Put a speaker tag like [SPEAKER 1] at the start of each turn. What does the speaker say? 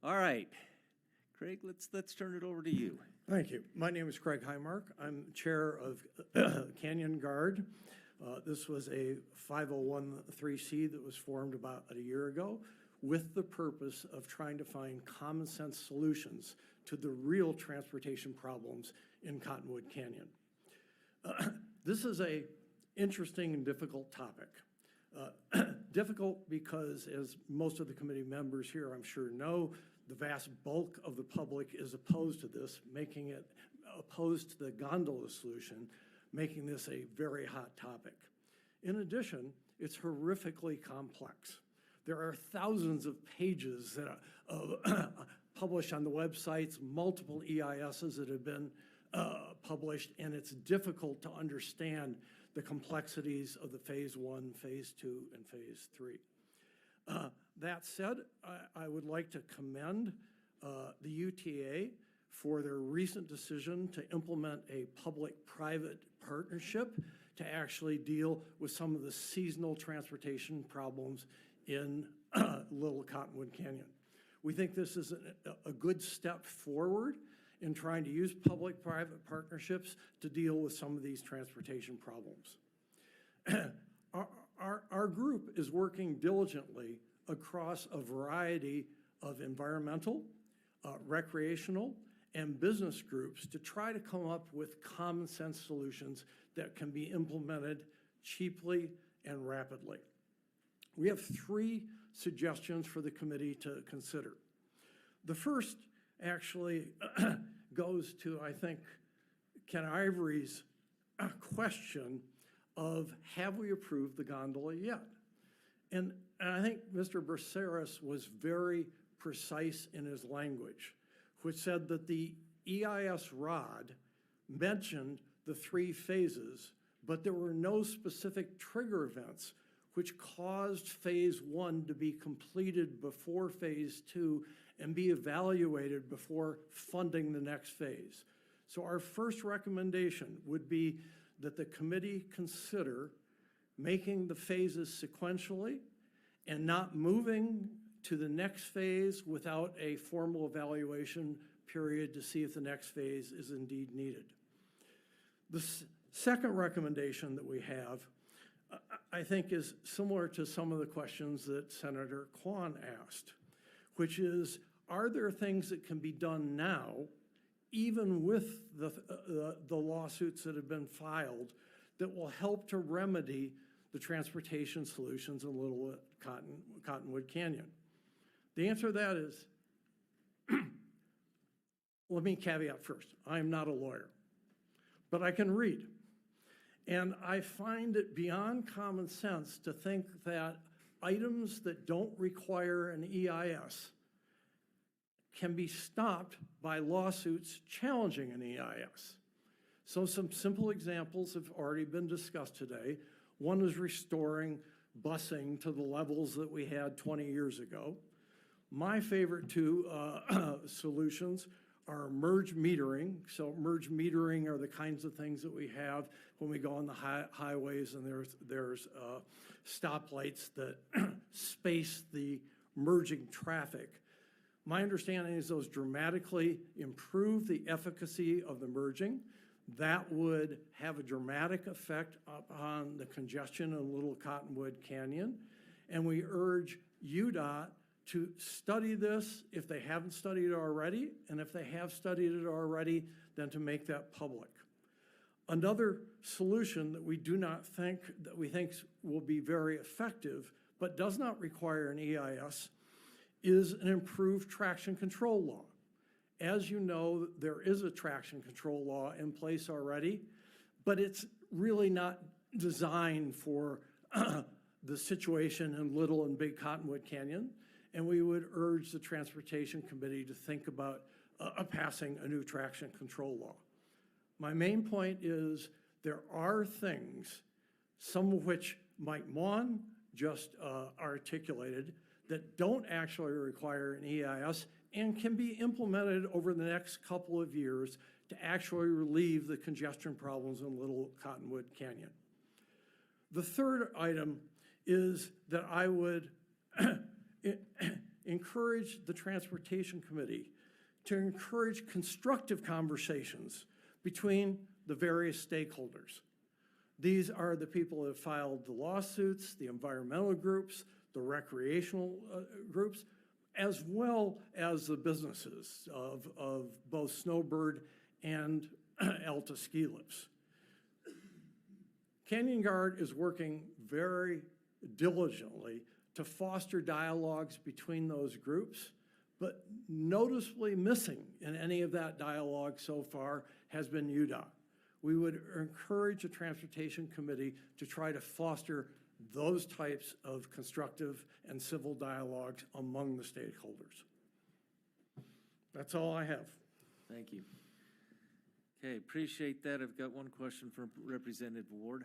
[SPEAKER 1] All right, Craig, let's turn it over to you.
[SPEAKER 2] Thank you. My name is Craig Heimark. I'm chair of Canyon Guard. This was a 501(c) that was formed about a year ago with the purpose of trying to find common sense solutions to the real transportation problems in Cottonwood Canyon. This is a interesting and difficult topic. Difficult because, as most of the committee members here I'm sure know, the vast bulk of the public is opposed to this, making it opposed to the gondola solution, making this a very hot topic. In addition, it's horrifically complex. There are thousands of pages that are published on the websites, multiple EISs that have been published, and it's difficult to understand the complexities of the phase 1, phase 2, and phase 3. That said, I would like to commend the UTA for their recent decision to implement a public-private partnership to actually deal with some of the seasonal transportation problems in Little Cottonwood Canyon. We think this is a good step forward in trying to use public-private partnerships to deal with some of these transportation problems. Our group is working diligently across a variety of environmental, recreational, and business groups to try to come up with common sense solutions that can be implemented cheaply and rapidly. We have 3 suggestions for the committee to consider. The first actually goes to, I think, Ken Ivory's question of, have we approved the gondola yet? And I think Mr. Braceras was very precise in his language, which said that the EIS ROD mentioned the 3 phases, but there were no specific trigger events which caused phase 1 to be completed before phase 2 and be evaluated before funding the next phase. So our first recommendation would be that the committee consider making the phases sequentially and not moving to the next phase without a formal evaluation period to see if the next phase is indeed needed. The second recommendation that we have, I think, is similar to some of the questions that Senator Kwan asked, which is, are there things that can be done now, even with the lawsuits that have been filed, that will help to remedy the transportation solutions in Little Cottonwood Canyon? The answer to that is, let me caveat first, I am not a lawyer, but I can read. And I find it beyond common sense to think that items that don't require an EIS can be stopped by lawsuits challenging an EIS. So some simple examples have already been discussed today. One is restoring busing to the levels that we had 20 years ago. My favorite 2 solutions are merge metering. So merge metering are the kinds of things that we have when we go on the highways and there's stoplights that space the merging traffic. My understanding is those dramatically improve the efficacy of the merging. That would have a dramatic effect upon the congestion in Little Cottonwood Canyon. And we urge UDOT to study this if they haven't studied it already, and if they have studied it already, then to make that public. Another solution that we think will be very effective, but does not require an EIS, is an improved traction control law. As you know, there is a traction control law in place already, but it's really not designed for the situation in Little and Big Cottonwood Canyon. And we would urge the Transportation Committee to think about passing a new traction control law. My main point is there are things, some of which Mike Maughan just articulated, that don't actually require an EIS and can be implemented over the next couple of years to actually relieve the congestion problems in Little Cottonwood Canyon. The third item is that I would encourage the Transportation Committee to encourage constructive conversations between the various stakeholders. These are the people that have filed the lawsuits, the environmental groups, the recreational groups, as well as the businesses of both Snowbird and Alta Ski Lifts. Canyon Guard is working very diligently to foster dialogues between those groups, but noticeably missing in any of that dialogue so far has been UDOT. We would encourage the Transportation Committee to try to foster those types of constructive and civil dialogues among the stakeholders. That's all I have.
[SPEAKER 1] Thank you. Okay, appreciate that. I've got one question from Representative Ward.